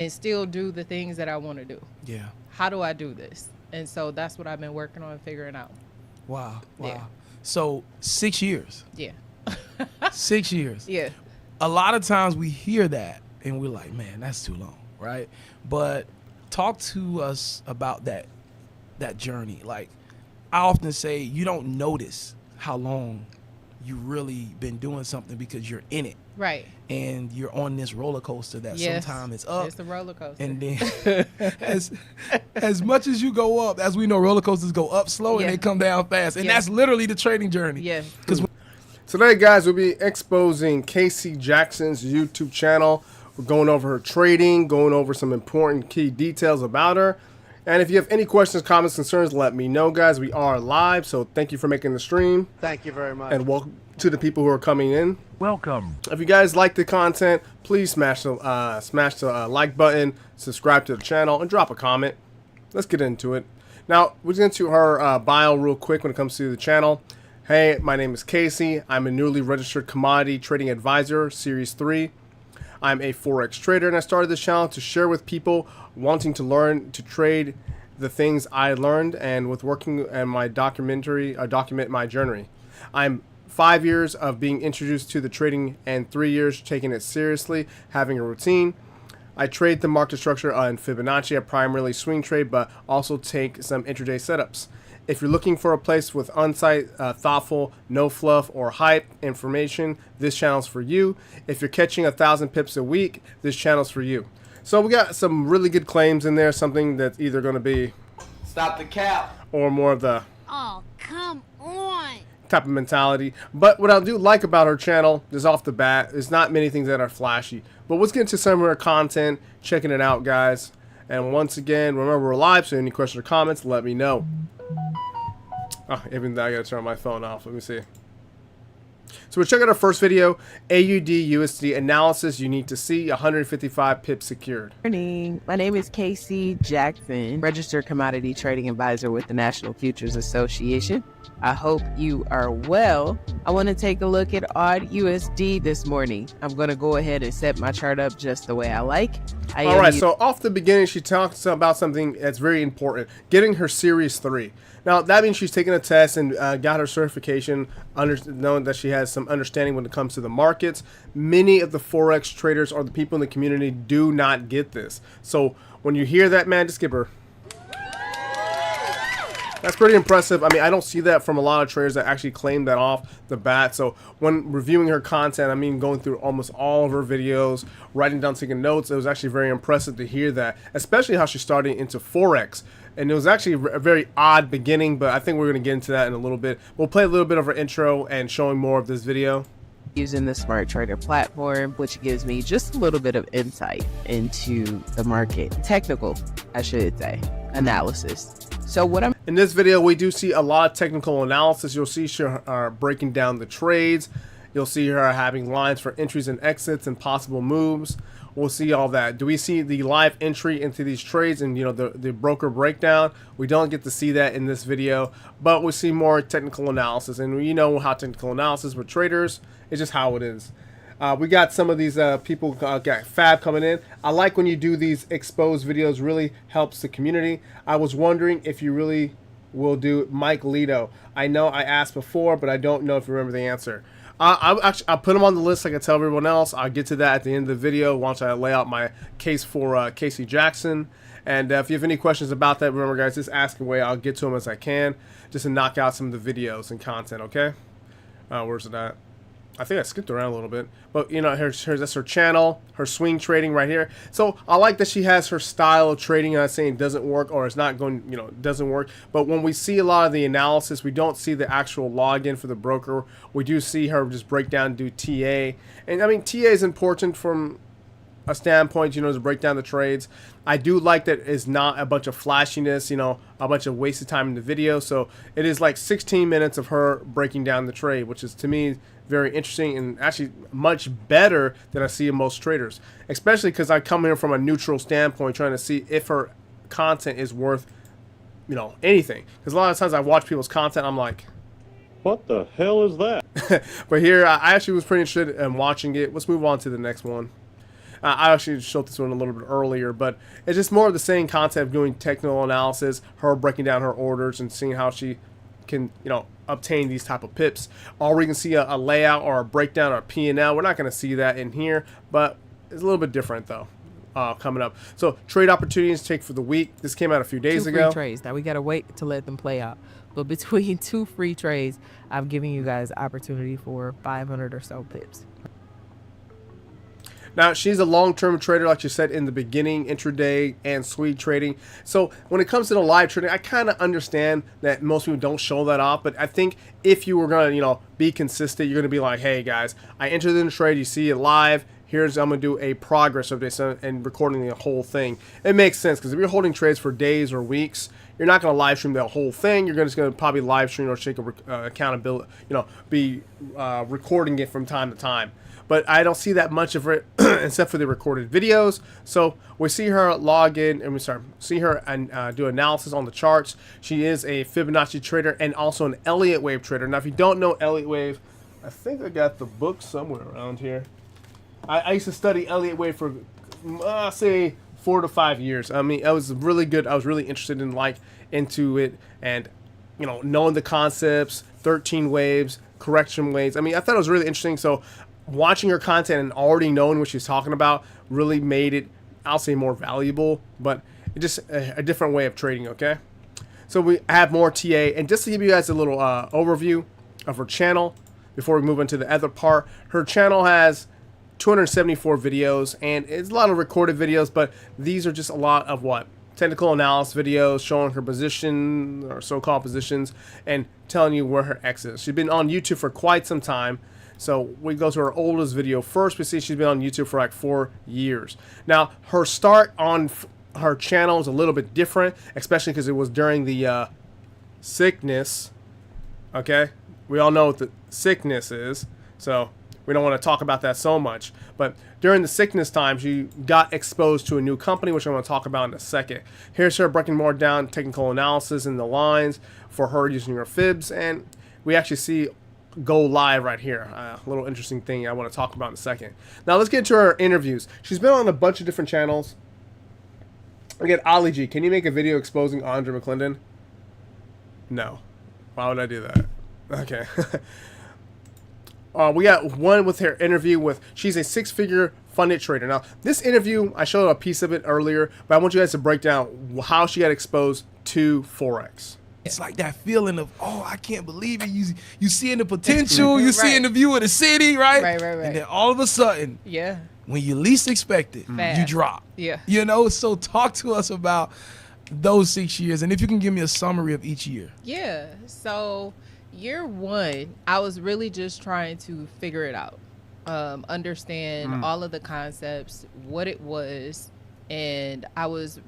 and still do the things that I want to do. Yeah. How do I do this? And so that's what I've been working on figuring out. Wow. Wow. Yeah. So 6 years. Yeah. 6 years. Yeah. A lot of times we hear that and we're like, man, that's too long, right? But talk to us about that journey. Like, I often say you don't notice how long you really been doing something because you're in it. Right. And you're on this roller coaster that Yes. sometimes it's up. It's a roller coaster. And then as much as you go up, as we know, roller coasters go up slow and Yeah. they come down fast. And Yeah. that's literally the trading journey. Yeah. Because Today, guys, we'll be exposing Kaci Jackson's YouTube channel. We're going over her trading, going over some important key details about her. And if you have any questions, comments, concerns, let me know, guys. We are live, so thank you for making the stream. Thank you very much. And welcome to the people who are coming in. Welcome. If you guys like the content, please smash the like button, subscribe to the channel, and drop a comment. Let's get into it. Now, we're going to her bio real quick when it comes to the channel. Hey, my name is Kaci. I'm a newly registered commodity trading advisor, Series 3. I'm a Forex trader, and I started this channel to share with people wanting to learn to trade the things I learned, and with working on my documentary, document my journey. I'm 5 years of being introduced to the trading and 3 years taking it seriously, having a routine. I trade the market structure in Fibonacci. I primarily swing trade, but also take some intraday setups. If you're looking for a place with on-site, thoughtful, no fluff or hype information, this channel's for you. If you're catching 1,000 pips a week, this channel's for you. So we got some really good claims in there, something that's either going to be Stop the cap. or more of the Oh, come on. type of mentality. But what I do like about her channel, just off the bat, is not many things that are flashy. But let's get into some of her content, checking it out, guys. And once again, remember we're live, so any questions or comments, let me know. Oh, even though I gotta turn my phone off. Let me see. So we're checking our first video, AUD USD analysis. You need to see 155 pips secured. Morning. My name is Kaci Jackson, registered commodity trading advisor with the National Futures Association. I hope you are well. I want to take a look at AUD USD this morning. I'm going to go ahead and set my chart up just the way I like. All right, so off the beginning, she talks about something that's very important, getting her Series 3. Now, that means she's taken a test and got her certification, knowing that she has some understanding when it comes to the markets. Many of the Forex traders or the people in the community do not get this. So when you hear that, man, just give her. That's pretty impressive. I mean, I don't see that from a lot of traders that actually claim that off the bat. So when reviewing her content, I mean, going through almost all of her videos, writing down, taking notes, it was actually very impressive to hear that, especially how she started into Forex. And it was actually a very odd beginning, but I think we're going to get into that in a little bit. We'll play a little bit of her intro and showing more of this video. Using the Smart Trader platform, which gives me just a little bit of insight into the market. Technical, I should say, analysis. So what I'm in this video, we do see a lot of technical analysis. You'll see her breaking down the trades. You'll see her having lines for entries and exits and possible moves. We'll see all that. Do we see the live entry into these trades and, you know, the broker breakdown? We don't get to see that in this video, but we see more technical analysis. And you know how technical analysis with traders, it's just how it is. We got some of these people, got Fab coming in. I like when you do these exposed videos, really helps the community. I was wondering if you really will do Mike Lito. I know I asked before, but I don't know if you remember the answer. I'll put him on the list like I tell everyone else. I'll get to that at the end of the video once I lay out my case for Kaci Jackson. And if you have any questions about that, remember, guys, just ask away. I'll get to them as I can, just to knock out some of the videos and content, okay? Where's it at? I think I skipped around a little bit, but you know, that's her channel, her swing trading right here. So I like that she has her style of trading. I'm not saying it doesn't work or it's not going, you know, it doesn't work. But when we see a lot of the analysis, we don't see the actual login for the broker. We do see her just break down, do TA. And I mean, TA is important from a standpoint, you know, to break down the trades. I do like that it's not a bunch of flashiness, you know, a bunch of wasted time in the video. So it is like 16 minutes of her breaking down the trade, which is to me very interesting and actually much better than I see in most traders, especially because I come here from a neutral standpoint trying to see if her content is worth, you know, anything. Because a lot of times I watch people's content, I'm like, What the hell is that? but here I actually was pretty interested in watching it. Let's move on to the next one. I actually showed this one a little bit earlier, but it's just more of the same concept of doing technical analysis, her breaking down her orders and seeing how she can, obtain these type of pips. Or we can see a layout or a breakdown or a P&L. We're not going to see that in here, but it's a little bit different though. Coming up. So trade opportunities take for the week. This came out a few days Two ago. free trades. Now we gotta wait to let them play out. But between 2 free trades, I'm giving you guys opportunity for 500 or so pips. Now, she's a long-term trader, like you said in the beginning, intraday and swing trading. So when it comes to the live trading, I kind of understand that most people don't show that off. But I think if you were going to, be consistent, you're going to be like, hey, guys, I entered in the trade. You see it live. I'm going to do a progress of this and recording the whole thing. It makes sense because if you're holding trades for days or weeks, you're not going to live stream the whole thing. You're just going to probably live stream or take accountability, be recording it from time to time. But I don't see that much of it except for the recorded videos. So we see her log in and see her and do analysis on the charts. She is a Fibonacci trader and also an Elliott Wave trader. Now, if you don't know Elliott Wave, I think I got the book somewhere around here. I used to study Elliott Wave for, say, 4 to 5 years. I mean, it was really good. I was really interested into it and, knowing the concepts, 13 waves, correction waves. I mean, I thought it was really interesting. So watching her content and already knowing what she's talking about really made it, I'll say, more valuable, but just a different way of trading, okay? So we have more TA. And just to give you guys a little overview of her channel before we move into the other part, her channel has 274 videos, and it's a lot of recorded videos, but these are just a lot of technical analysis videos showing her position or so-called positions and telling you where her X is. She's been on YouTube for quite some time. So we go to her oldest video first. We see she's been on YouTube for like 4 years. Now, her start on her channel is a little bit different, especially because it was during the sickness. Okay? We all know what the sickness is, so we don't want to talk about that so much. But during the sickness time, she got exposed to a new company, which I'm going to talk about in a second. Here's her breaking more down technical analysis in the lines for her using her fibs. And we actually see go live right here. A little interesting thing I want to talk about in a second. Now, let's get to her interviews. She's been on a bunch of different channels. Again, Ali G, can you make a video exposing Andre McClendon? No. Why would I do that? Okay. We got one with her interview with, she's a 6-figure funded trader. Now, this interview, I showed a piece of it earlier, but I want you guys to break down how she got exposed to Forex. It's like that feeling of, oh, I can't believe it. You seeing the potential, you seeing the view of the city, right? Right. And then all of a sudden, when you least expect it, you drop. Yeah. So talk to us about those 6 years, and if you can give me a summary of each year. Yeah. So year 1, I was really just trying to figure it out, understand all of the concepts, what it was, and I was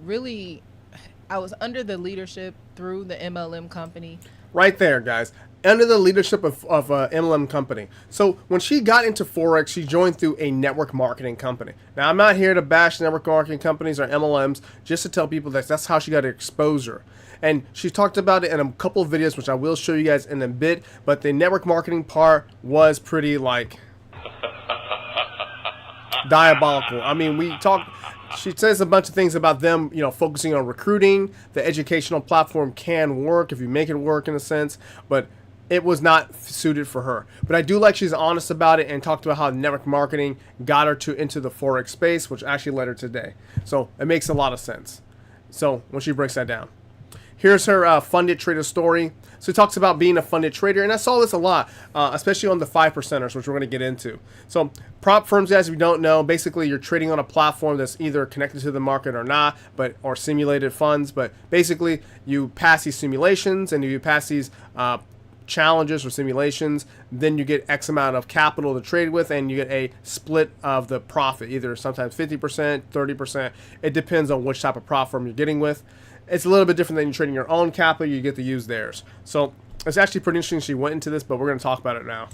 under the leadership through the MLM company. Right there, guys. Under the leadership of MLM company. So when she got into Forex, she joined through a network marketing company. Now, I'm not here to bash network marketing companies or MLMs, just to tell people that that's how she got exposure. And she talked about it in a couple of videos, which I will show you guys in a bit. But the network marketing part was pretty, diabolical. I mean, she says a bunch of things about them, focusing on recruiting. The educational platform can work if you make it work in a sense, but it was not suited for her. But I do like she's honest about it and talked about how network marketing got her into the Forex space, which actually led her today. So it makes a lot of sense. So when she breaks that down. Here's her funded trader story. So he talks about being a funded trader, and I saw this a lot, especially on the 5%ers, which we're going to get into. So prop firms, guys, if you don't know, basically you're trading on a platform that's either connected to the market or not, or simulated funds. But basically, you pass these simulations, and if you pass these challenges or simulations, then you get X amount of capital to trade with, and you get a split of the profit, either sometimes 50%, 30%. It depends on which type of prop firm you're getting with. It's a little bit different than you trading your own capital. You get to use theirs. So it's actually pretty interesting she went into this, but we're going to talk about it now.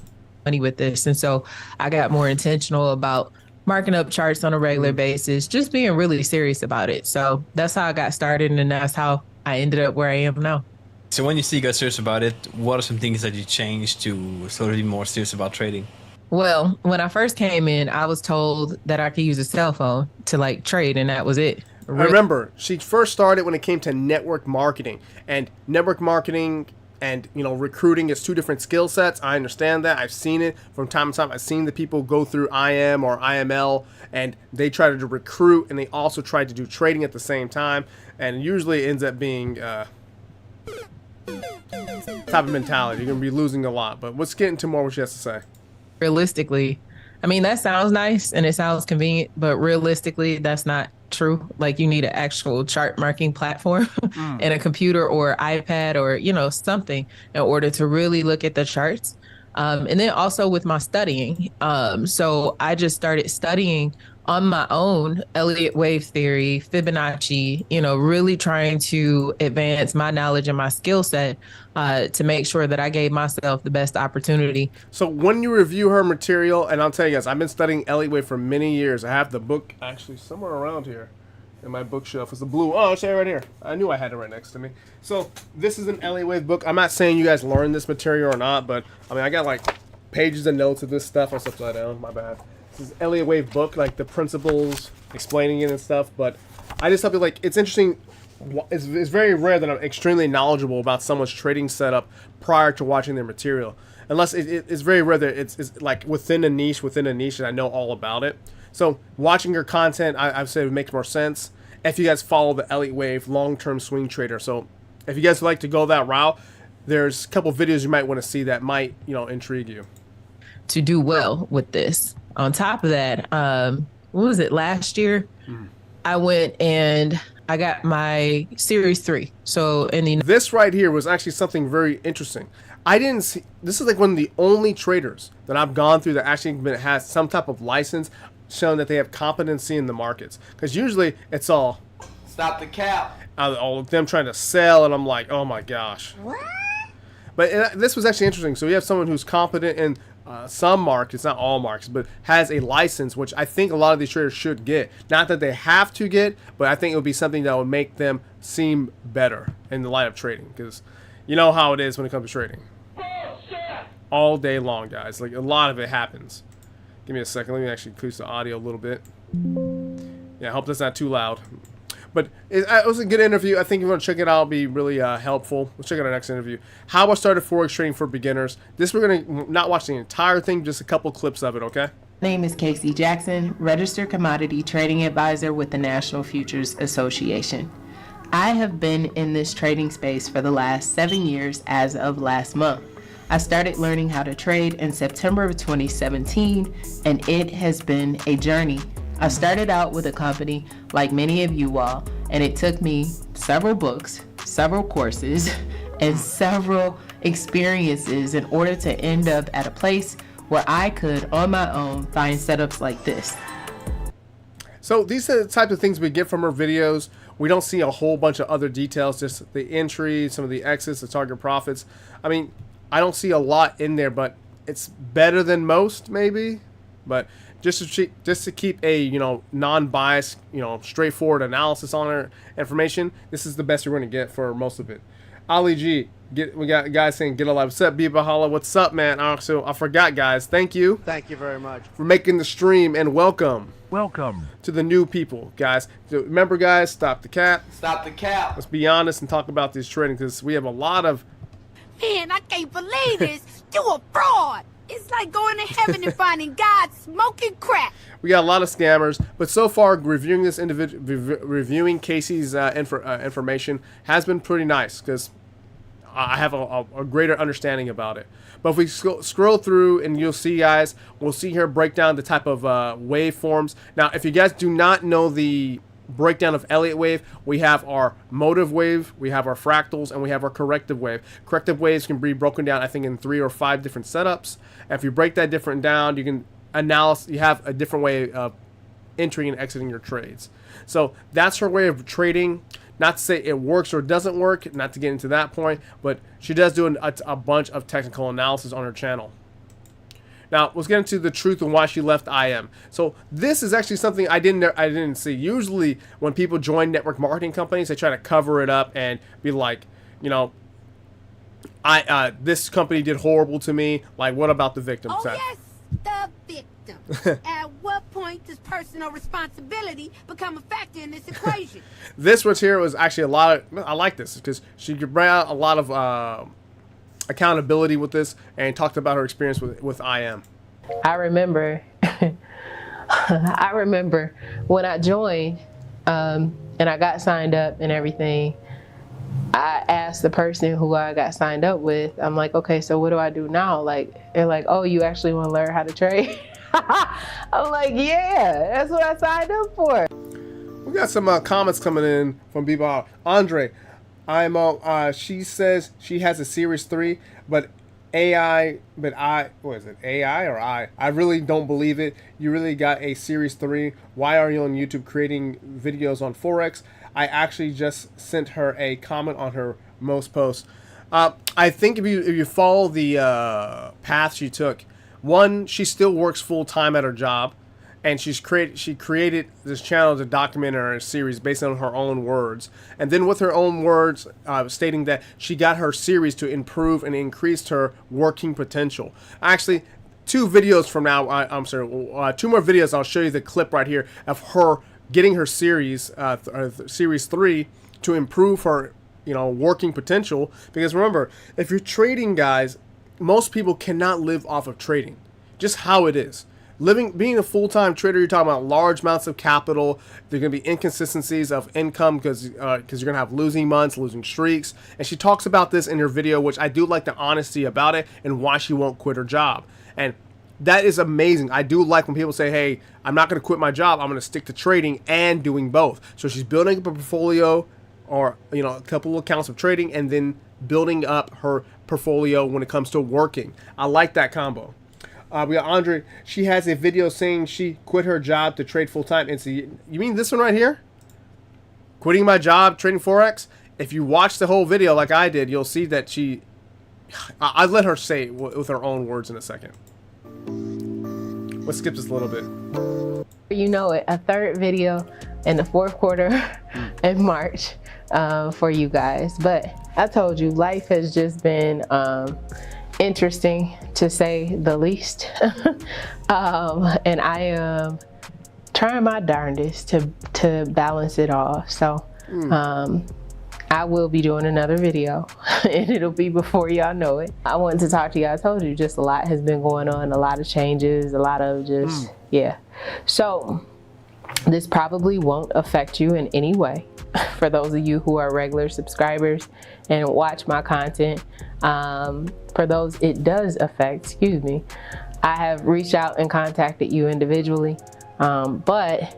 Money with this. And so I got more intentional about marking up charts on a regular basis, just being really serious about it. So that's how I got started, and that's how I ended up where I am now. So when you got serious about it, what are some things that you changed to sort of be more serious about trading? Well, when I first came in, I was told that I could use a cell phone to like trade, and that was it. I remember she first started when it came to network marketing, and network marketing and recruiting is two different skill sets. I understand that. I've seen it from time to time. I've seen the people go through IM or IML, and they try to recruit, and they also try to do trading at the same time, and usually it ends up being type of mentality. You're gonna be losing a lot. But let's get into more what she has to say. Realistically, I mean, that sounds nice and it sounds convenient, but realistically, that's not true. Like, you need an actual chart marking platform and a computer or iPad or, something in order to really look at the charts. And then also with my studying. So I just started studying on my own Elliott wave theory, Fibonacci, really trying to advance my knowledge and my skill set to make sure that I gave myself the best opportunity. So when you review her material, and I'll tell you guys, I've been studying Elliott wave for many years. I have the book actually somewhere around here in my bookshelf. It's the blue. Oh, it's right here. I knew I had it right next to me. So this is an Elliott wave book. I'm not saying you guys learn this material or not, but I mean, I got like pages of notes of this stuff. It's upside down. My bad. This is Elliott wave book, like the principles, explaining it and stuff. But I just feel like it's interesting. It's very rare that I'm extremely knowledgeable about someone's trading setup prior to watching their material. Unless it's very rare that it's like within a niche, and I know all about it. So watching your content, I've said it makes more sense if you guys follow the Elliott wave long-term swing trader. So if you guys would like to go that route, there's a couple videos you might want to see that might intrigue you. To do well with this. On top of that, what was it, last year? I went and I got my Series 3. So this right here was actually something very interesting. I didn't see, this is like one of the only traders that I've gone through that actually has some type of license showing that they have competency in the markets. Because usually it's all Stop the cap. all of them trying to sell, and I'm like, oh my gosh. What? But this was actually interesting. So we have someone who's competent in some markets, not all markets, but has a license, which I think a lot of these traders should get. Not that they have to get, but I think it would be something that would make them seem better in the light of trading. Because you know how it is when it comes to trading. All day long, guys. Like, a lot of it happens. Give me a second. Let me actually increase the audio a little bit. Yeah, I hope that's not too loud. But it was a good interview. I think if you want to check it out, it'll be really helpful. Let's check out our next interview. How I started Forex trading for beginners. This, we're going to not watch the entire thing, just a couple clips of it, okay? My name is Kaci Jackson, registered commodity trading advisor with the National Futures Association. I have been in this trading space for the last 7 years as of last month. I started learning how to trade in September of 2017, and it has been a journey. I started out with a company like many of you all, and it took me several books, several courses, and several experiences in order to end up at a place where I could, on my own, find setups like this. So these are the types of things we get from our videos. We don't see a whole bunch of other details, just the entry, some of the exits, the target profits. I mean, I don't see a lot in there, but it's better than most, maybe. But just to keep a non-biased, straightforward analysis on our information, this is the best you're going to get for most of it. Ali G, we got guys saying get alive. What's up, B Bahala? What's up, man? Also, I forgot, guys. Thank you. Thank you very much for making the stream, and welcome. Welcome to the new people, guys. So remember, guys, stop the cap. Stop the cap. Let's be honest and talk about this trading, because we have a lot of. Man, I can't believe this. You a fraud. It's like going to heaven and finding God smoking crack. We got a lot of scammers, but so far reviewing this reviewing Kaci's information has been pretty nice, because I have a greater understanding about it. But if we scroll through, and you'll see, guys, we'll see here break down the type of waveforms. Now, if you guys do not know the breakdown of Elliott wave, we have our motive wave, we have our fractals, and we have our corrective wave. Corrective waves can be broken down, I think, in 3 or 5 different setups. And if you break that different down, you can you have a different way of entering and exiting your trades. So that's her way of trading. Not to say it works or doesn't work, not to get into that point, but she does do a bunch of technical analysis on her channel. Now, let's get into the truth and why she left IM. So this is actually something I didn't see. Usually when people join network marketing companies, they try to cover it up and be like, this company did horrible to me. Like, what about the victims? Oh, yes, the victim. At what point does personal responsibility become a factor in this equation? This right here was actually a lot of, I like this because she could bring out a lot of accountability with this and talked about her experience with IM. I remember, I remember when I joined and I got signed up and everything, I asked the person who I got signed up with, I'm like, okay, so what do I do now? Like, they're like, oh, you actually want to learn how to trade? I'm like, yeah, that's what I signed up for. We got some comments coming in from people. Andre, she says she has a Series 3, what is it, AI or I? I really don't believe it. You really got a Series 3. Why are you on YouTube creating videos on Forex? I actually just sent her a comment on her most posts. I think if you follow the path she took, one, she still works full time at her job, and she created this channel to document her series based on her own words, and then with her own words, stating that she got her series to improve and increased her working potential. Actually, 2 videos from now, two more videos. I'll show you the clip right here of her getting her series, Series 3, to improve her, working potential. Because remember, if you're trading, guys, most people cannot live off of trading. Just how it is. Being a full-time trader, you're talking about large amounts of capital. There are going to be inconsistencies of income because you're going to have losing months, losing streaks. And she talks about this in her video, which I do like the honesty about it and why she won't quit her job. And that is amazing. I do like when people say, hey, I'm not going to quit my job. I'm going to stick to trading and doing both. So she's building up a portfolio or, a couple of accounts of trading and then building up her portfolio when it comes to working. I like that combo. We got Andre. She has a video saying she quit her job to trade full time. And so you mean this one right here? Quitting my job, trading Forex? If you watch the whole video like I did, you'll see that I'll let her say it with her own words in a second. Let's skip this a little bit. You know it, a third video in the 4th quarter in March for you guys. But I told you, life has just been interesting to say the least. And I am trying my darndest to balance it all. So I will be doing another video and it'll be before y'all know it. I wanted to talk to you. I told you just a lot has been going on, a lot of changes, a lot of just, yeah. So this probably won't affect you in any way. For those of you who are regular subscribers and watch my content, for those it does affect, excuse me, I have reached out and contacted you individually, but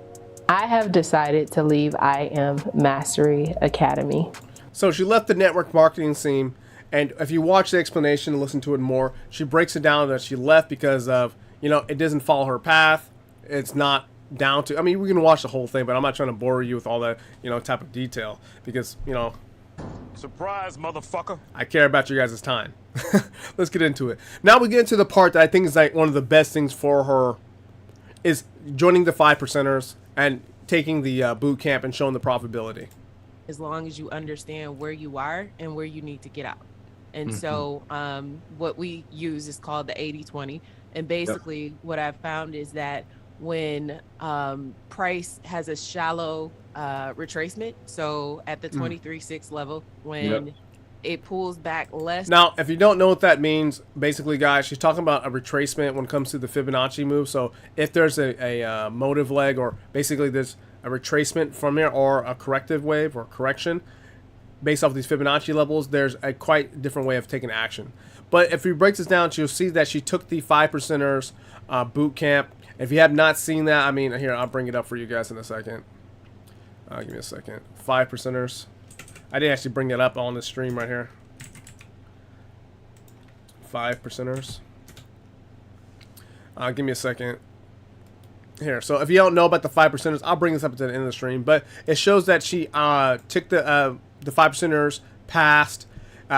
I have decided to leave IM Mastery Academy. So she left the network marketing scene, and if you watch the explanation and listen to it more, she breaks it down that she left because of, it doesn't follow her path. It's not down to, we can watch the whole thing, but I'm not trying to bore you with all that, type of detail because, Surprise, motherfucker. I care about you guys' time. Let's get into it. Now we get into the part that I think is like one of the best things for her is joining the 5%ers and taking the boot camp and showing the profitability. As long as you understand where you are and where you need to get out. And so what we use is called the 80-20. And basically what I've found is that when price has a shallow retracement, so at the 23.6 level, when it pulls back less. Now, if you don't know what that means, basically, guys, she's talking about a retracement when it comes to the Fibonacci move. So if there's a motive leg, or basically there's a retracement from here, or a corrective wave or correction based off these Fibonacci levels, there's a quite different way of taking action. But if you break this down, you'll see that she took the 5%ers boot camp. If you have not seen that, here, I'll bring it up for you guys in a second. Give me a second. 5%ers. I didn't actually bring it up on the stream right here. 5%ers. Give me a second. Here, so if you don't know about the 5%ers, I'll bring this up at the end of the stream. But it shows that she took the 5%ers past.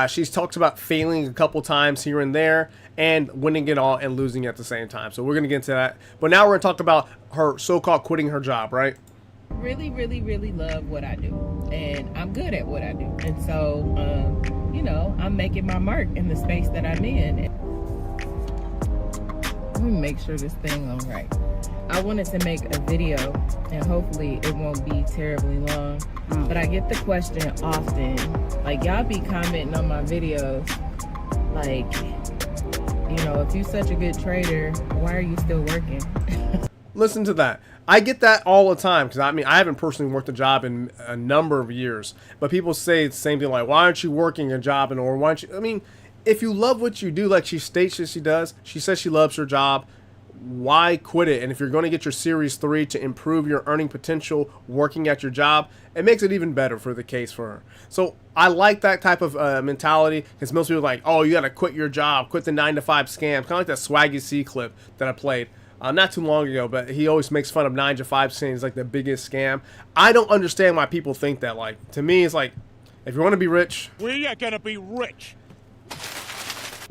She's talked about failing a couple times here and there, and winning it all and losing at the same time. So we're going to get into that. But now we're going to talk about her so-called quitting her job, right? Really, really, really love what I do. And I'm good at what I do. And so, I'm making my mark in the space that I'm in. Let me make sure this thing on right. I wanted to make a video, and hopefully it won't be terribly long, but I get the question often, like, y'all be commenting on my videos, like, you know, if you're such a good trader, why are you still working? Listen to that. I get that all the time, because I mean, I haven't personally worked a job in a number of years, but people say the same thing, like, why aren't you working a job? And or why aren't you? I mean, if you love what you do, like she states that she does, she says she loves her job, why quit it? And if you're going to get your Series 3 to improve your earning potential working at your job, it makes it even better for the case for her. So I like that type of mentality, because most people are like, oh, you got to quit your job, quit the 9-to-5 scam. Kind of like that Swaggy C clip that I played not too long ago, but he always makes fun of 9-to-5 saying it's like the biggest scam. I don't understand why people think that. Like, to me, it's like, if you want to be rich, We are gonna be rich.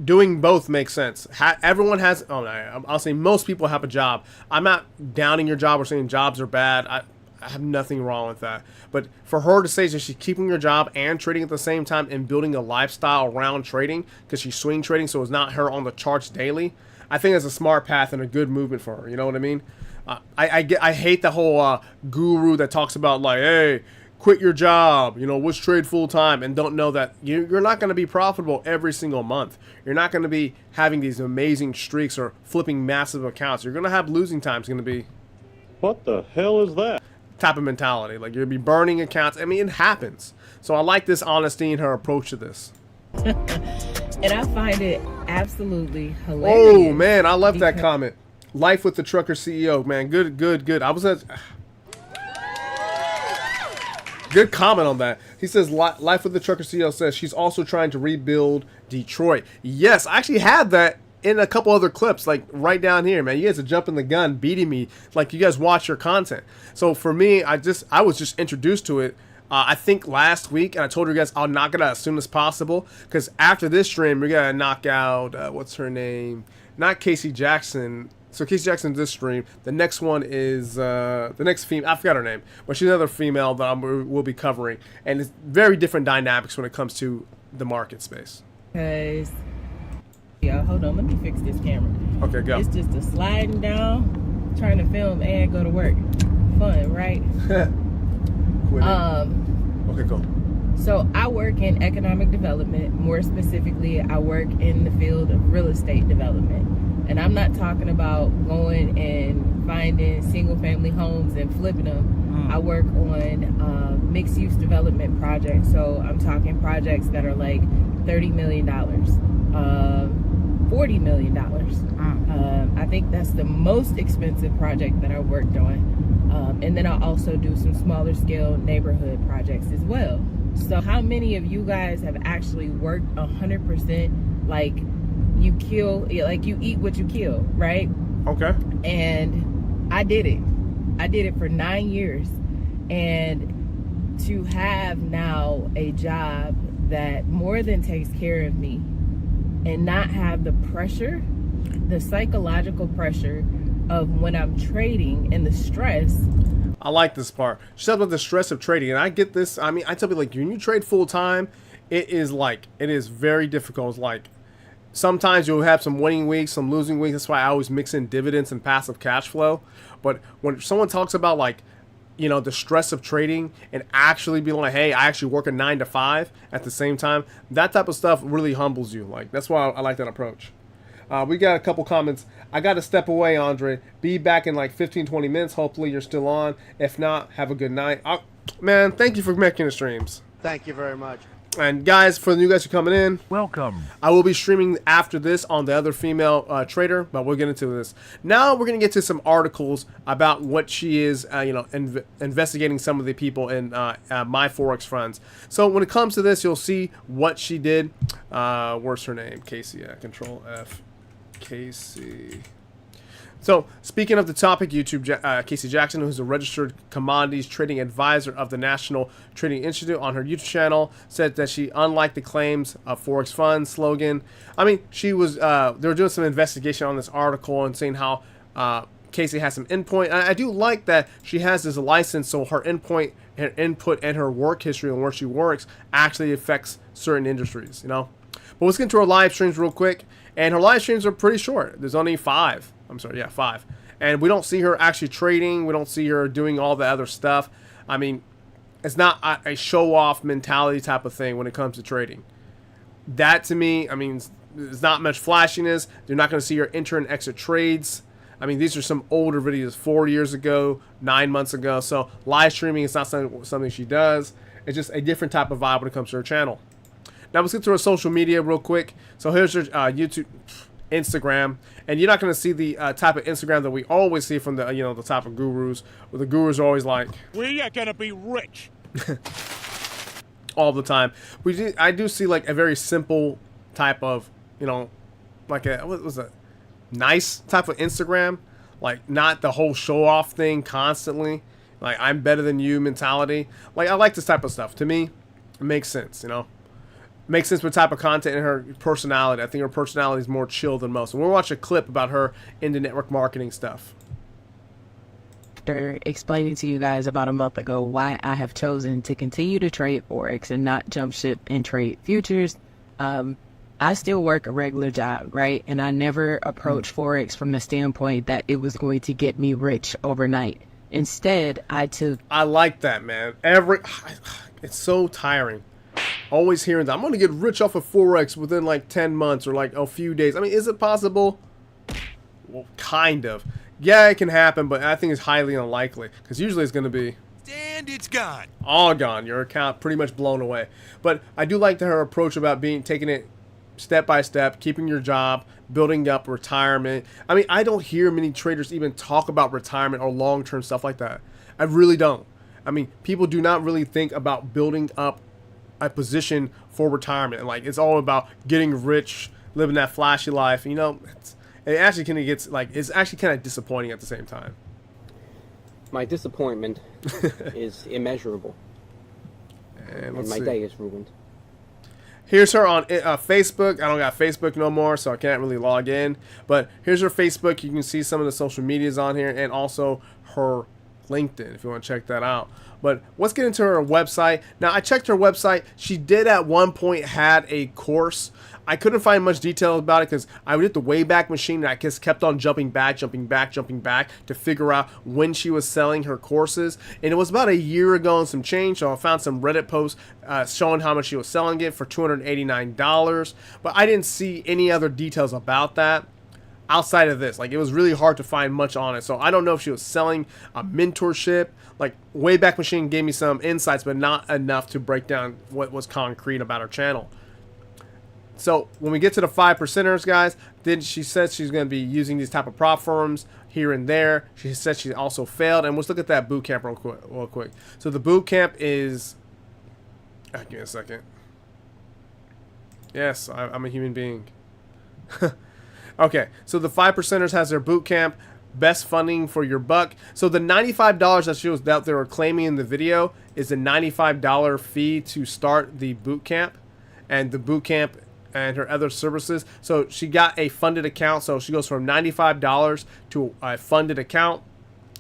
doing both makes sense. Everyone has, I'll say most people have a job. I'm not downing your job or saying jobs are bad. I have nothing wrong with that. But for her to say that she's keeping her job and trading at the same time and building a lifestyle around trading, because she's swing trading, so it's not her on the charts daily, I think it's a smart path and a good movement for her. You know what I mean? I hate the whole guru that talks about, like, hey, quit your job, you know, let's trade full time, and don't know that you're not going to be profitable every single month. You're not going to be having these amazing streaks or flipping massive accounts. You're going to have losing times. It's going to be What the hell is that? type of mentality. Like, you're going to be burning accounts. I mean, it happens. So I like this honesty in her approach to this. And I find it absolutely hilarious. Oh, man, I love that comment. Life with the Trucker CEO, man. Good. I was at... Good comment on that. He says, Life with the Trucker CEO says she's also trying to rebuild Detroit. Yes, I actually had that in a couple other clips, like right down here, man. You guys are jumping the gun, beating me. Like, you guys watch your content. So for me, I was just introduced to it, I think last week, and I told you guys I'll knock it out as soon as possible, because after this stream, we're going to knock out, what's her name? Not Kaci Jackson. So Kaci Jackson's this stream. The next one is the next female. I forgot her name, but she's another female that we'll be covering, and it's very different dynamics when it comes to the market space. Because, yeah, hold on, let me fix this camera. Okay, go. It's just a sliding down, trying to film and go to work. Fun, right? Okay, go. So I work in economic development. More specifically, I work in the field of real estate development. And I'm not talking about going and finding single family homes and flipping them. I work on mixed use development projects. So I'm talking projects that are like $30 million, $40 million. I think that's the most expensive project that I worked on. And then I also do some smaller scale neighborhood projects as well. So how many of you guys have actually worked 100% like you kill, like you eat what you kill, right? Okay. And I did it for 9 years. And to have now a job that more than takes care of me and not have the pressure, the psychological pressure of when I'm trading and the stress. I like this part. She talks about the stress of trading, and I get this. I mean, I tell people, like, when you trade full time, it is very difficult. It's like, sometimes you'll have some winning weeks, some losing weeks. That's why I always mix in dividends and passive cash flow. But when someone talks about, like, you know, the stress of trading and actually being like, hey, I actually work a 9 to 5 at the same time, that type of stuff really humbles you. Like, that's why I like that approach. We got a couple comments. I got to step away, Andre. Be back in like 15-20 minutes. Hopefully you're still on. If not, have a good night. Man, thank you for making the streams. Thank you very much. And guys, for the new guys who are coming in, Welcome. I will be streaming after this on the other female trader, but we'll get into this. Now we're going to get to some articles about what she is, investigating some of the people in my Forex funds. So when it comes to this, you'll see what she did. Where's her name? Kaci, Control F. Kaci. So, speaking of the topic, Kaci Jackson, who's a registered commodities trading advisor of the National Trading Institute, on her YouTube channel, said that she, unlike the claims of Forex Fund slogan, I mean, she was, they were doing some investigation on this article and saying how Kaci has some endpoint. I do like that she has this license, so her endpoint, her input, and her work history and where she works actually affects certain industries, you know? But let's get into her live streams real quick. And her live streams are pretty short. There's only 5. I'm sorry, yeah, 5. And we don't see her actually trading. We don't see her doing all the other stuff. I mean, it's not a show-off mentality type of thing when it comes to trading. That, to me, I mean, there's not much flashiness. You're not going to see her enter and exit trades. I mean, these are some older videos, 4 years ago, 9 months ago. So live streaming is not something she does. It's just a different type of vibe when it comes to her channel. Now let's get to her social media real quick. So here's her YouTube, Instagram, and you're not going to see the type of Instagram that we always see from the the type of gurus. Where the gurus are always like, We are gonna be rich. all the time. I do see like a very simple type of like a what was it? Nice type of Instagram, like not the whole show off thing constantly, like I'm better than you mentality. Like I like this type of stuff. To me, it makes sense, makes sense with type of content and her personality. I think her personality is more chill than most. And we'll watch a clip about her into network marketing stuff. After explaining to you guys about a month ago why I have chosen to continue to trade Forex and not jump ship and trade futures, I still work a regular job, right? And I never approached Forex from the standpoint that it was going to get me rich overnight. Instead, I like that, man. It's so tiring. Always hearing that I'm going to get rich off of Forex within like 10 months or like a few days. I mean, is it possible? Well, kind of. Yeah, it can happen, but I think it's highly unlikely because usually it's going to be and it's gone. All gone. Your account pretty much blown away. But I do like her approach about taking it step by step, keeping your job, building up retirement. I mean, I don't hear many traders even talk about retirement or long-term stuff like that. I really don't. I mean, people do not really think about building up a position for retirement. And like, it's all about getting rich, living that flashy life. It actually kind of gets it's actually kind of disappointing at the same time. My disappointment is immeasurable, and my day is ruined. Here's her on Facebook. I don't got Facebook no more, so I can't really log in. But here's her Facebook. You can see some of the social medias on here, and also her LinkedIn if you want to check that out. But let's get into her website. Now, I checked her website. She did at one point had a course. I couldn't find much detail about it because I did the Wayback Machine and I just kept on jumping back to figure out when she was selling her courses. And it was about a year ago and some change, so I found some Reddit posts showing how much she was selling it for $289. But I didn't see any other details about that outside of this. Like, it was really hard to find much on it. So I don't know if she was selling a mentorship. Like, Wayback Machine gave me some insights, but not enough to break down what was concrete about her channel. So when we get to the 5%ers, guys, then she says she's going to be using these type of prop firms here and there. She said she also failed. And let's look at that boot camp real quick. So the boot camp is... give me a second. Yes, I'm a human being. Okay, so the 5%ers has their boot camp. Best funding for your buck. So the $95 that she was out there claiming in the video is a $95 fee to start the boot camp. And the boot camp and her other services. So she got a funded account. So she goes from $95 to a funded account.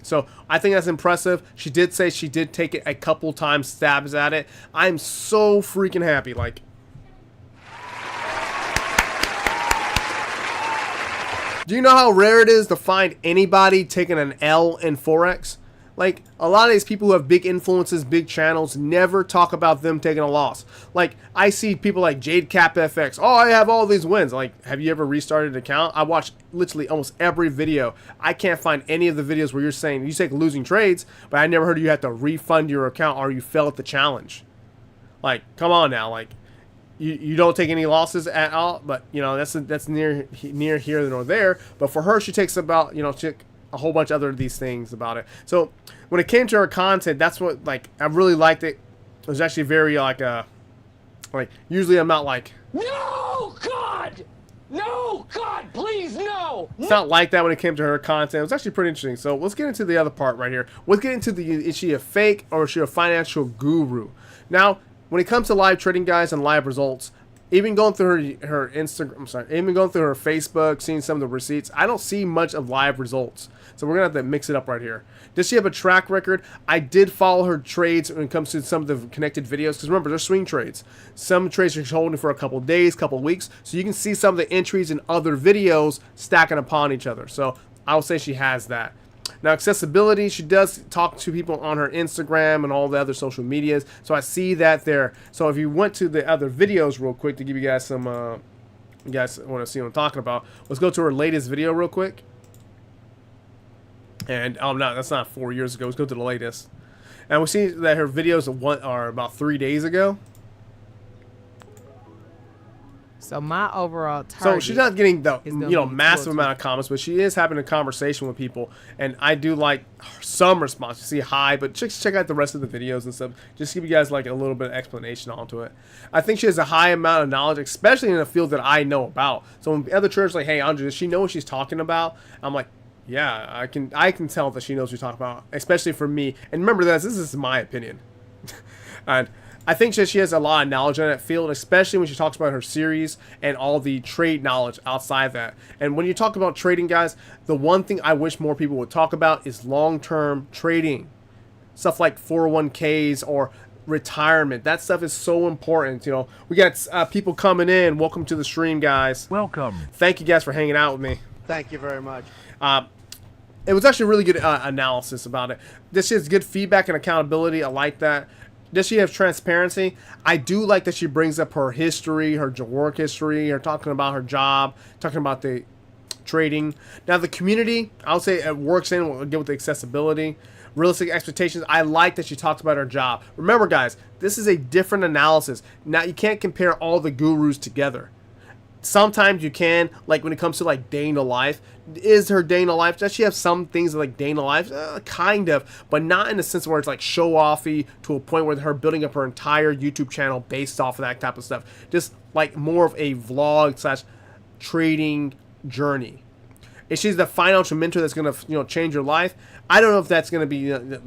So I think that's impressive. She did say she did take it a couple times, stabs at it. I'm so freaking happy. Like, do you know how rare it is to find anybody taking an L in Forex? Like, a lot of these people who have big influences, big channels, never talk about them taking a loss. Like, I see people like JadeCapFX. Oh, I have all these wins. Like, have you ever restarted an account? I watch literally almost every video. I can't find any of the videos where you're saying you take losing trades, but I never heard you have to refund your account or you fail at the challenge. Like, come on now. Like, you don't take any losses at all, but, that's near here nor there. But for her, she takes about, a whole bunch of other of these things about it. So when it came to her content, that's what, I really liked it. It was actually very usually I'm not like, no, God, please, no. It's not like that when it came to her content. It was actually pretty interesting. So let's get into the other part right here. Let's get into is she a fake or is she a financial guru? Now, when it comes to live trading, guys, and live results, even going through her Instagram, even going through her Facebook, seeing some of the receipts, I don't see much of live results. So we're going to have to mix it up right here. Does she have a track record? I did follow her trades when it comes to some of the connected videos. Because remember, they're swing trades. Some trades are holding for a couple of days, couple of weeks. So you can see some of the entries in other videos stacking upon each other. So I would say she has that. Now, accessibility, she does talk to people on her Instagram and all the other social medias. So I see that there. So if you went to the other videos real quick to give you guys some, you guys want to see what I'm talking about, let's go to her latest video real quick. And, no, that's not 4 years ago. Let's go to the latest. And we see that her videos are about 3 days ago. So my overall target. So she's not getting the massive amount of comments, but she is having a conversation with people, and I do like some response. You see hi, but check out the rest of the videos and stuff. Just give you guys like a little bit of explanation onto it. I think she has a high amount of knowledge, especially in a field that I know about. So when the other church like, hey, Andrew, does she know what she's talking about? I'm like, yeah, I can tell that she knows what she's talking about, especially for me. And remember this is my opinion. And I think that she has a lot of knowledge in that field, especially when she talks about her series and all the trade knowledge outside that. And when you talk about trading, guys, the one thing I wish more people would talk about is long-term trading. Stuff like 401ks or retirement. That stuff is so important. You know, we got people coming in. Welcome to the stream, guys. Welcome. Thank you guys for hanging out with me. Thank you very much. It was actually really good analysis about it. This has good feedback and accountability. I like that. Does she have transparency? I do like that she brings up her history, her work history, her talking about her job, talking about the trading. Now the community, I'll say it works in, we'll get with the accessibility. Realistic expectations, I like that she talks about her job. Remember guys, this is a different analysis. Now you can't compare all the gurus together. Sometimes you can, like when it comes to like day in the life. Is her day in the life, does she have some things like day in the life? Kind of, but not in the sense where it's like show-offy to a point where her building up her entire YouTube channel based off of that type of stuff. Just like more of a vlog / trading journey. If she's the financial mentor that's going to change your life, I don't know if that's going to be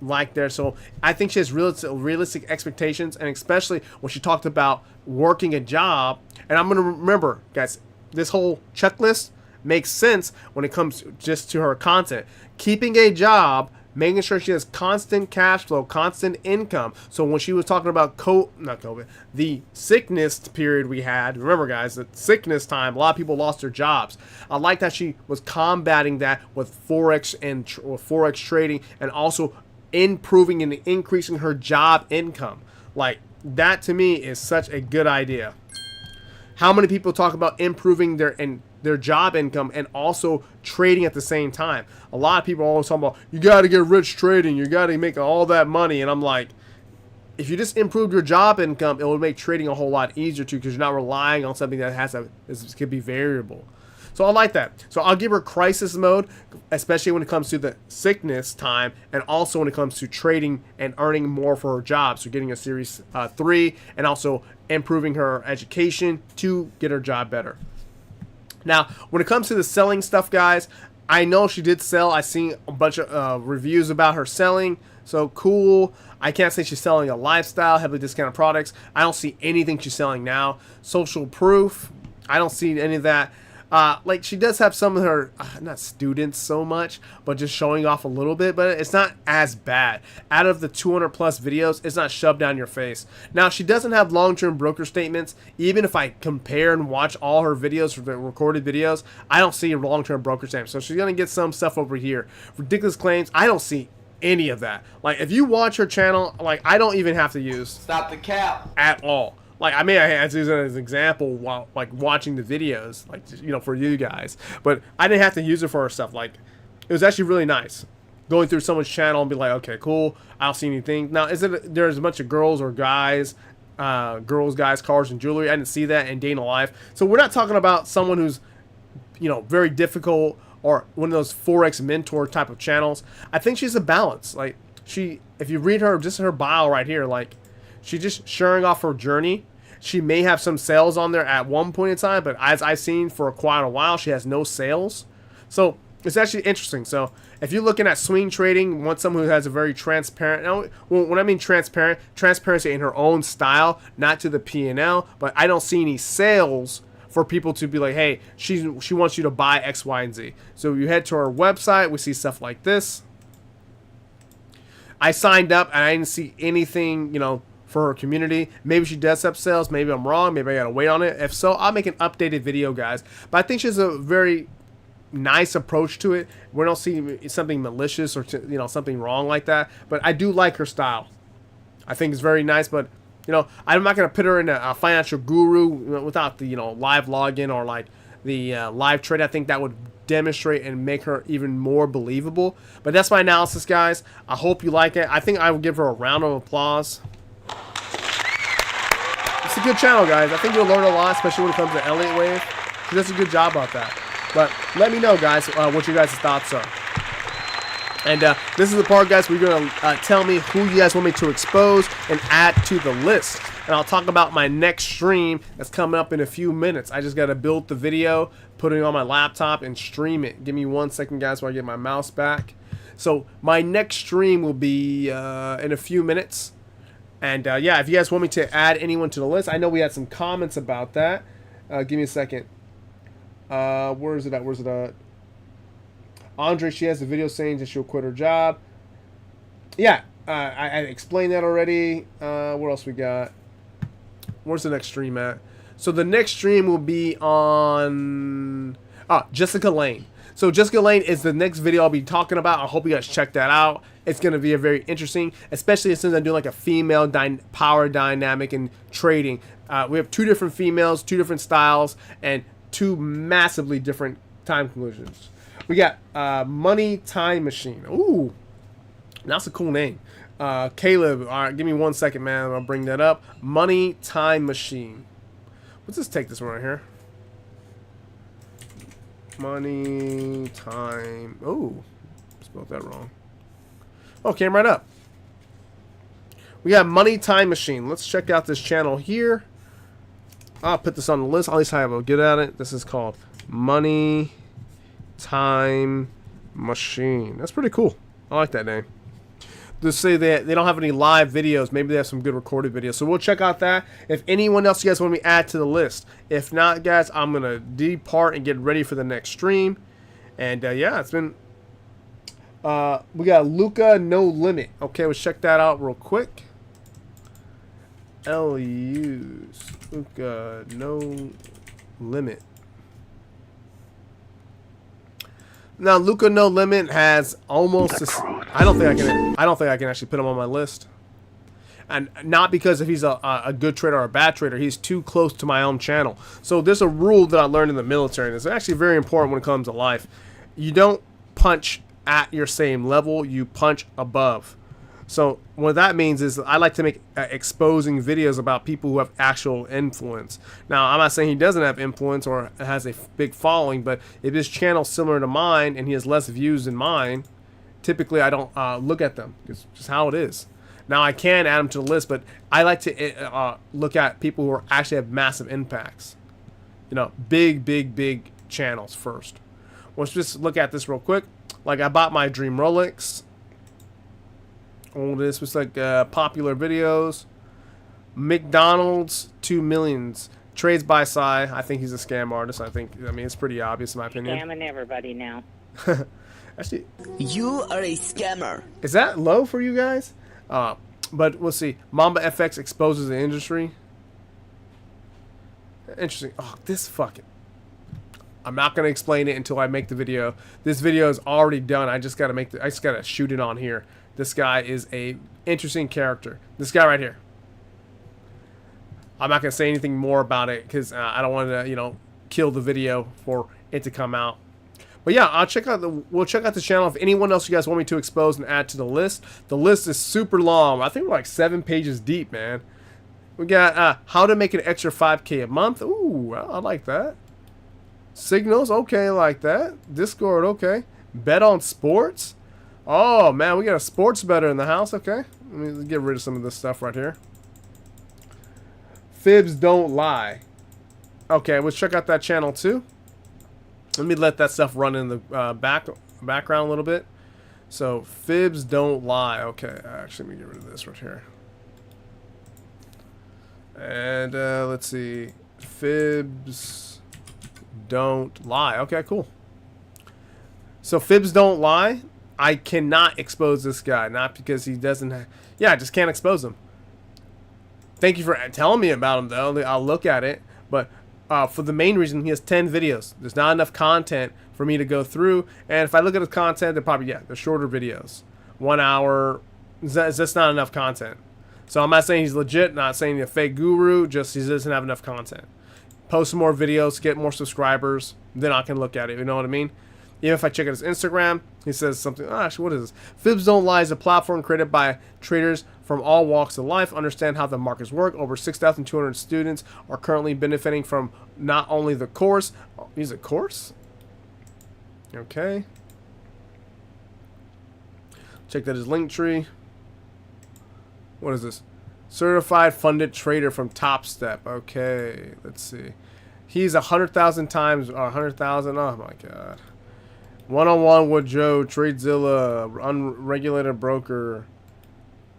like there. So I think she has realistic expectations, and especially when she talked about working a job. And I'm going to remember, guys, this whole checklist makes sense when it comes just to her content. Keeping a job, making sure she has constant cash flow, constant income. So when she was talking about the sickness period we had, remember guys, the sickness time, a lot of people lost their jobs. I like that she was combating that with Forex and Forex trading, and also improving and increasing her job income. Like that to me is such a good idea. How many people talk about improving their job income and also trading at the same time? A lot of people are always talking about, you got to get rich trading, you got to make all that money. And I'm like, if you just improve your job income, it will make trading a whole lot easier too, because you're not relying on something that could be variable. So I like that. So I'll give her crisis mode, especially when it comes to the sickness time, and also when it comes to trading and earning more for her job. So getting a series 3, and also improving her education to get her job better. Now, when it comes to the selling stuff, guys, I know she did sell. I've seen a bunch of reviews about her selling. So cool. I can't say she's selling a lifestyle, heavily discounted products. I don't see anything she's selling now. Social proof, I don't see any of that. Like she does have some of her, not students so much, but just showing off a little bit, but it's not as bad. Out of the 200 plus videos, it's not shoved down your face. Now she doesn't have long-term broker statements. Even if I compare and watch all her videos, the recorded videos, I don't see a long-term broker statement. So she's going to get some stuff over here. Ridiculous claims, I don't see any of that. Like if you watch her channel, like I don't even have to use Stop the cap at all. Like, I mean, I had to use it as an example while, like, watching the videos, like, for you guys. But I didn't have to use it for stuff. Like, it was actually really nice going through someone's channel and be like, okay, cool, I don't see anything. Now, there's a bunch of girls or guys, guys, cars, and jewelry. I didn't see that in day in the life. So we're not talking about someone who's, very difficult or one of those Forex mentor type of channels. I think she's a balance. Like, if you read her bio right here, like, she's just sharing off her journey. She may have some sales on there at one point in time, but as I've seen for quite a while, she has no sales. So it's actually interesting. So if you're looking at swing trading, want someone who has a very transparent, when I mean transparency in her own style, not to the P&L, but I don't see any sales for people to be like, hey, she wants you to buy X, Y, and Z. So you head to her website, we see stuff like this. I signed up and I didn't see anything, for her community. Maybe she does have sales. Maybe I'm wrong. Maybe I gotta wait on it. If so, I'll make an updated video, guys. But I think she's a very nice approach to it. We don't see something malicious or something wrong like that. But I do like her style. I think it's very nice. But I'm not gonna put her in a financial guru without the live login or like the live trade. I think that would demonstrate and make her even more believable. But that's my analysis, guys. I hope you like it. I think I will give her a round of applause. It's a good channel, guys. I think you'll learn a lot, especially when it comes to Elliott Wave. She does a good job about that. But let me know, guys, what your guys' thoughts are. And this is the part, guys, where you're going to tell me who you guys want me to expose and add to the list. And I'll talk about my next stream that's coming up in a few minutes. I just got to build the video, put it on my laptop, and stream it. Give me 1 second, guys, while I get my mouse back. So my next stream will be in a few minutes. And yeah, if you guys want me to add anyone to the list, I know we had some comments about that. Give me a second. Where is it at? Where's it at? Andre, she has a video saying that she'll quit her job. Yeah, I explained that already. What else we got? Where's the next stream at? So the next stream will be on Jessica Lane. So Jessica Lane is the next video I'll be talking about. I hope you guys check that out. It's going to be a very interesting, especially since I'm doing like a female power dynamic in trading. We have 2 different females, 2 different styles, and 2 massively different time conclusions. We got Money Time Machine. Ooh, that's a cool name. Caleb, all right, give me 1 second, man. I'll bring that up. Money Time Machine. Let's just take this one right here. Money Time. Oh, spelled that wrong. Oh, came right up. We got Money Time Machine. Let's check out this channel here. I'll put this on the list. At least I have a good at it. This is called Money Time Machine. That's pretty cool. I like that name. Just say that they don't have any live videos. Maybe they have some good recorded videos. So we'll check out that. If anyone else you guys want me to add to the list. If not, guys, I'm going to depart and get ready for the next stream. And yeah, it's been... we got Luca No Limit. Okay, let's check that out real quick. LU's Luca No Limit. Now Luca No Limit has almost I don't think I can actually put him on my list. And not because if he's a good trader or a bad trader, he's too close to my own channel. So there's a rule that I learned in the military, and it's actually very important when it comes to life. You don't punch at your same level, you punch above. So what that means is I like to make exposing videos about people who have actual influence. Now, I'm not saying he doesn't have influence or has a big following, but if his channel's similar to mine and he has less views than mine, typically I don't look at them. It's just how it is. Now, I can add them to the list, but I like to look at people who actually have massive impacts. You know, big channels first. Let's just look at this real quick. Like, I bought my Dream Rolex. Oh, this was like popular videos. McDonald's 2 millions. Trades by Psy. I think he's a scam artist. I mean, it's pretty obvious in my opinion. Scamming everybody now. Actually, you are a scammer. Is that low for you guys? But we'll see. Mamba FX exposes the industry. Interesting. Oh, this fucking... I'm not gonna explain it until I make the video. This video is already done. I just gotta shoot it on here. This guy is a interesting character. This guy right here. I'm not gonna say anything more about it because I don't want to, kill the video for it to come out. But yeah, we'll check out the channel. If anyone else you guys want me to expose and add to the list is super long. I think we're like 7 pages deep, man. We got how to make an extra 5K a month. Ooh, I like that. Signals, okay, I like that. Discord, okay. Bet on sports. Oh man, we got a sports bettor in the house. Okay, let me get rid of some of this stuff right here. Fibs don't lie. Okay, let's check out that channel too. Let me let that stuff run in the background a little bit. So Fibs don't lie. Okay, actually, let me get rid of this right here. And let's see, Fibs don't lie. Okay, cool. So Fibs don't lie. I cannot expose this guy, not because he doesn't. I just can't expose him. Thank you for telling me about him, though. I'll look at it, but for the main reason, he has 10 videos. There's not enough content for me to go through. And if I look at his content, they're probably, they're shorter videos. 1 hour, that's not enough content. So I'm not saying he's legit, not saying he's a fake guru, just he doesn't have enough content. Post some more videos, get more subscribers, then I can look at it, you know what I mean? Even if I check out his Instagram, he says something, actually, what is this? Fibs Don't Lie is a platform created by traders from all walks of life, understand how the markets work. Over 6,200 students are currently benefiting from not only the course, use a course? Okay. Check that his link tree. What is this? Certified funded trader from Top Step. Okay, let's see. He's 100,000 times, or 100,000. Oh my God. One-on-one with Joe, Tradezilla, unregulated broker.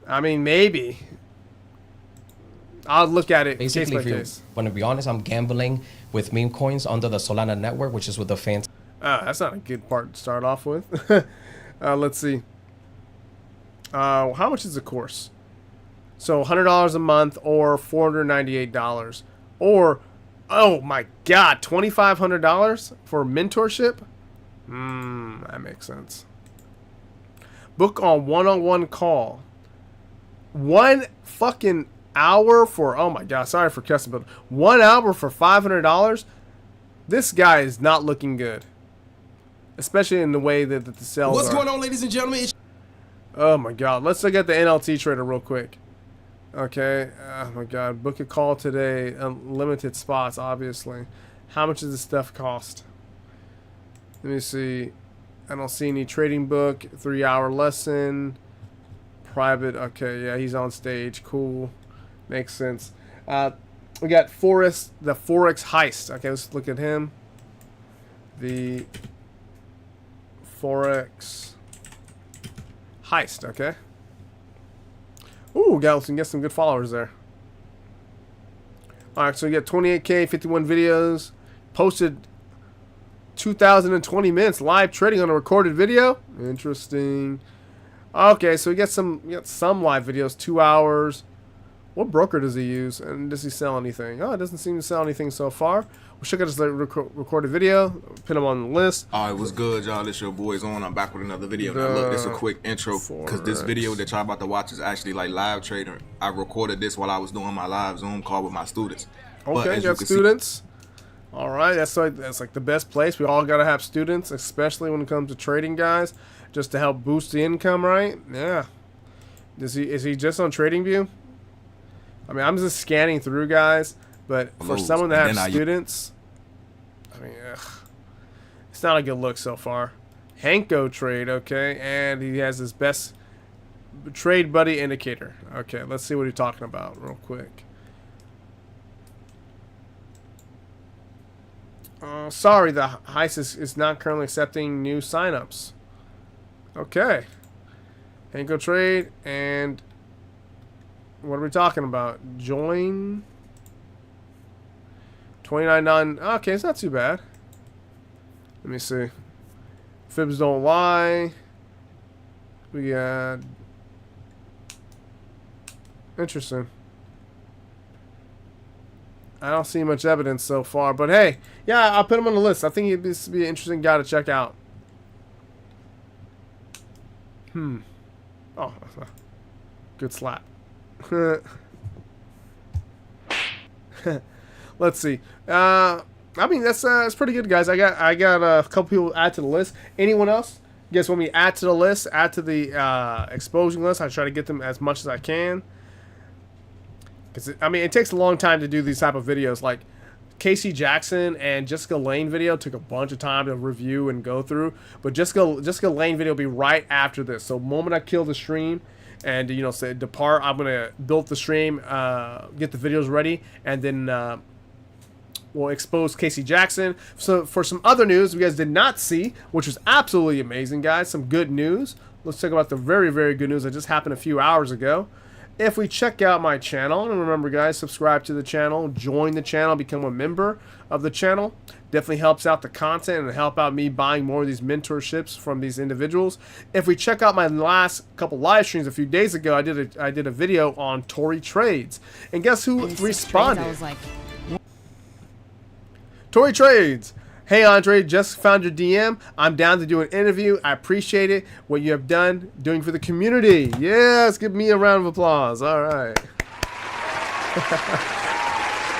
I mean, maybe. I'll look at it Basically, case by if case. you want to be honest, I'm gambling with meme coins under the Solana network, which is with the fans. That's not a good part to start off with. Let's see. How much is the course? So $100 a month or $498. Or, oh my God, $2,500 for mentorship? That makes sense. Book on one-on-one call. 1 fucking hour for, oh my God, sorry for cussing, but 1 hour for $500? This guy is not looking good. Especially in the way that the sales What's are. going on, ladies and gentlemen? Oh my God, let's look at the NLT trader real quick. Okay, oh my God, book a call today. Unlimited spots, obviously. How much does this stuff cost? Let me see. I don't see any trading book. 3-hour lesson. Private. Okay, yeah, he's on stage. Cool. Makes sense. We got Forrest, the Forex Heist. Okay, let's look at him. The Forex Heist. Okay. Ooh, got some good followers there. All right, so we got 28K, 51 videos, posted 2,020 minutes live trading on a recorded video. Interesting. Okay, so we got some live videos, 2 hours. What broker does he use, and does he sell anything? Oh, it doesn't seem to sell anything so far. We'll check out his recorded video, put him on the list. All right, what's good, y'all? This your boys on. I'm back with another video. Now, look, this is a quick intro because this video that y'all about to watch is actually like live trading. I recorded this while I was doing my live Zoom call with my students. Okay, you got students. All right, that's like the best place. We all gotta have students, especially when it comes to trading, guys, just to help boost the income, right? Yeah. Is he just on TradingView? I mean, I'm just scanning through, guys, but for someone that has students, I mean, it's not a good look so far. Hanko trade, okay, and he has his best trade buddy indicator. Okay, let's see what he's talking about real quick. Sorry, the Heist is not currently accepting new signups. Okay. Hanko trade, and what are we talking about? Join. 29.9. Okay, it's not too bad. Let me see. Fibs Don't Lie. We got. Interesting. I don't see much evidence so far, but hey, yeah, I'll put him on the list. I think he'd be an interesting guy to check out. Oh, good slap. Let's see. I mean, that's pretty good, guys. I got a couple people to add to the list. Anyone else? You guys want me to add to the list? Add to the exposing list? I try to get them as much as I can. Because I mean, it takes a long time to do these type of videos. Like Kaci Jackson and Jessica Lane video took a bunch of time to review and go through. But Jessica Lane video will be right after this. So, moment I kill the stream and say depart, I'm gonna build the stream, get the videos ready, and then we'll expose Kaci Jackson. So for some other news you guys did not see, which was absolutely amazing, guys, some good news. Let's talk about the very, very good news that just happened a few hours ago. If we check out my channel, and remember, guys, subscribe to the channel, join the channel, become a member of the channel. Definitely helps out the content and help out me buying more of these mentorships from these individuals. If we check out my last couple live streams a few days ago, I did a video on Tory Trades, and guess who responded? Tory Trades. Hey Andre, just found your DM. I'm down to do an interview. I appreciate it. What you have doing for the community. Yes, give me a round of applause. All right.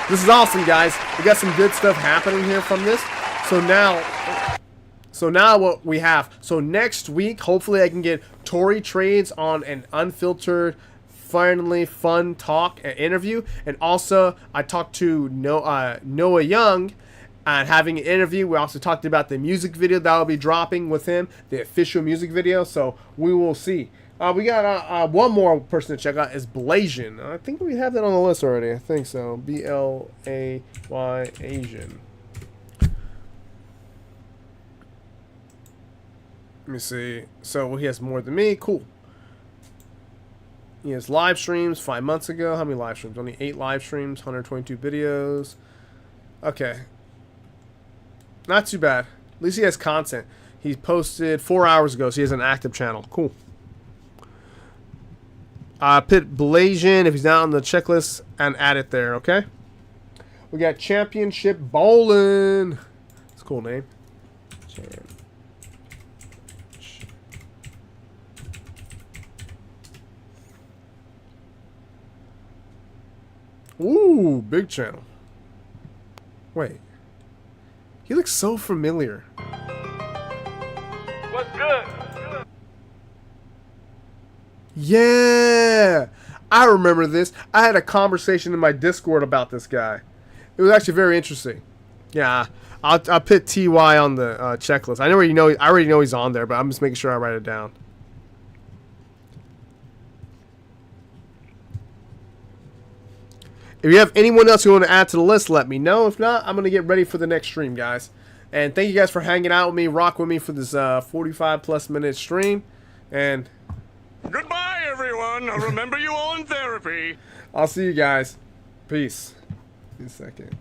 This is awesome, guys. We got some good stuff happening here from this. So now what we have. So next week, hopefully I can get Tory Trades on an unfiltered, finally fun talk and interview. And also, I talked to Noah Young and having an interview. We also talked about the music video that will be dropping with him, the official music video. So we will see. We got one more person to check out is Blasian. I think we have that on the list already. I think so. B-L-A-Y Asian. Let me see. So he has more than me. Cool. He has live streams 5 months ago. How many live streams? Only 8 live streams, 122 videos. Okay. Not too bad. At least he has content. He posted 4 hours ago, so he has an active channel. Cool. Put Blasian, if he's not on the checklist, and add it there, okay? We got Championship Bowling. It's a cool name. Ooh, big channel. Wait. He looks so familiar. What's good? Yeah, I remember this. I had a conversation in my Discord about this guy. It was actually very interesting. Yeah, I'll put TY on the checklist. I already know he's on there, but I'm just making sure I write it down. If you have anyone else you want to add to the list, let me know. If not, I'm gonna get ready for the next stream, guys. And thank you guys for hanging out with me, rock with me for this 45+ minute stream. And Goodbye, everyone. I'll remember you all in therapy. I'll see you guys. Peace. In a second.